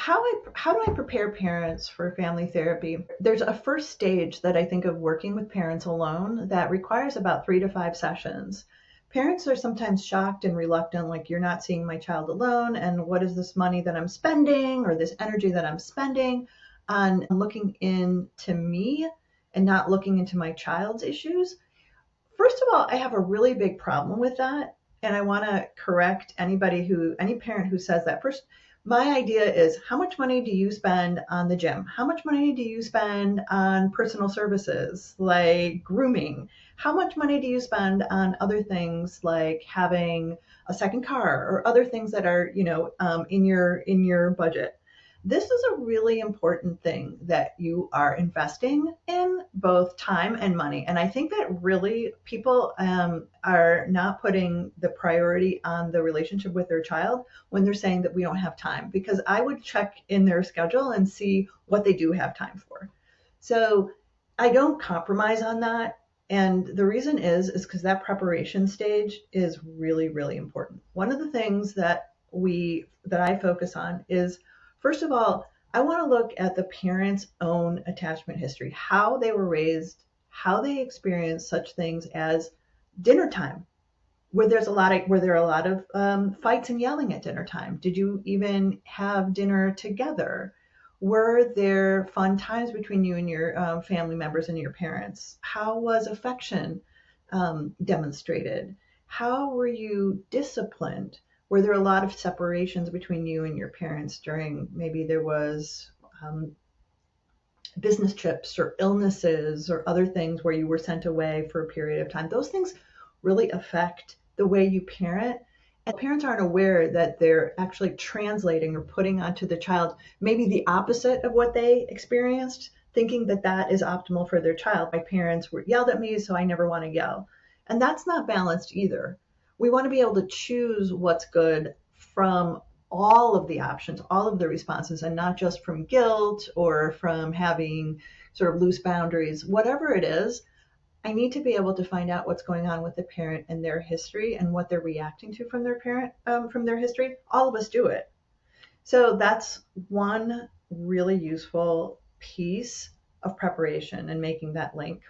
how do I prepare parents for family therapy? There's a first stage that I think of working with parents alone that requires about 3 to 5 sessions. Parents are sometimes shocked and reluctant, like, you're not seeing my child alone, and what is this money that I'm spending or this energy that I'm spending on looking into me and not looking into my child's issues? First of all, I have a really big problem with that. And I want to correct any parent who says that. First, my idea is, how much money do you spend on the gym? How much money do you spend on personal services like grooming? How much money do you spend on other things like having a second car or other things that are, in your budget? This is a really important thing that you are investing in, both time and money. And I think that really people are not putting the priority on the relationship with their child when they're saying that we don't have time, because I would check in their schedule and see what they do have time for. So I don't compromise on that. And the reason is because that preparation stage is really, really important. One of the things that I focus on is, first of all, I want to look at the parent's own attachment history, how they were raised, how they experienced such things as dinner time, where there are a lot of fights and yelling at dinner time. Did you even have dinner together? Were there fun times between you and your family members and your parents? How was affection demonstrated? How were you disciplined? Were there a lot of separations between you and your parents during, maybe there was business trips or illnesses or other things where you were sent away for a period of time? Those things really affect the way you parent. And parents aren't aware that they're actually translating or putting onto the child maybe the opposite of what they experienced, thinking that that is optimal for their child. My parents were yelled at me, so I never want to yell. And that's not balanced either. We want to be able to choose what's good from all of the options, all of the responses, and not just from guilt or from having sort of loose boundaries. Whatever it is, I need to be able to find out what's going on with the parent and their history and what they're reacting to from their parent, from their history. All of us do it. So that's one really useful piece of preparation and making that link.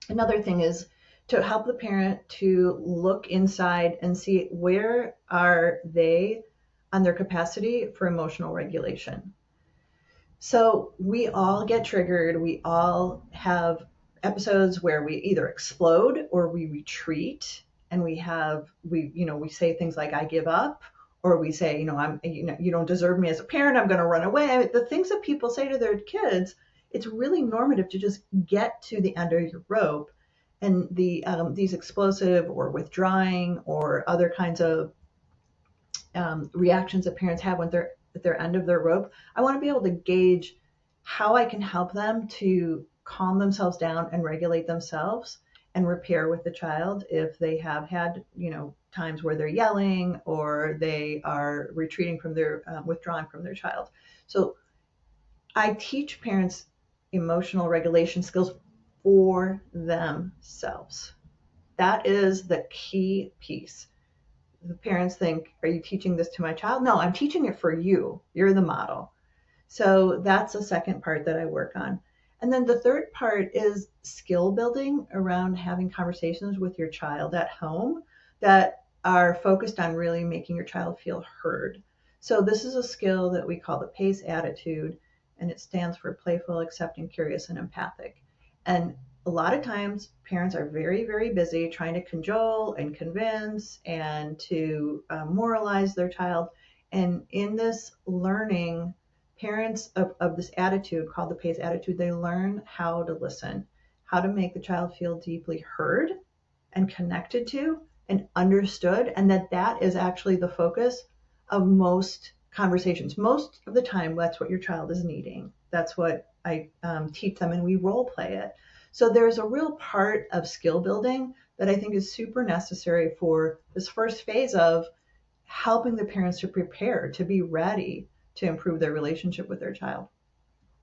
Another thing is to help the parent to look inside and see, where are they on their capacity for emotional regulation. So we all get triggered. We all have episodes where we either explode or we retreat, and we say things like, I give up, or we say, you don't deserve me as a parent, I'm going to run away. The things that people say to their kids, it's really normative to just get to the end of your rope. And these explosive or withdrawing or other kinds of reactions that parents have when they're at their end of their rope, I want to be able to gauge how I can help them to calm themselves down and regulate themselves and repair with the child if they have had, times where they're yelling or they are retreating from their, withdrawing from their child. So I teach parents emotional regulation skills for themselves. That is the key piece. The parents think, are you teaching this to my child? No, I'm teaching it for you. You're the model. So that's the second part that I work on. And then the third part is skill building around having conversations with your child at home that are focused on really making your child feel heard. So this is a skill that we call the PACE attitude, and it stands for playful, accepting, curious, and empathic. And a lot of times parents are very, very busy trying to cajole and convince and to moralize their child. And in this learning, parents of this attitude called the PACE attitude, they learn how to listen, how to make the child feel deeply heard and connected to and understood, and that is actually the focus of most conversations. Most of the time, that's what your child is needing. That's what I teach them, and we role play it. So there's a real part of skill building that I think is super necessary for this first phase of helping the parents to prepare, to be ready to improve their relationship with their child.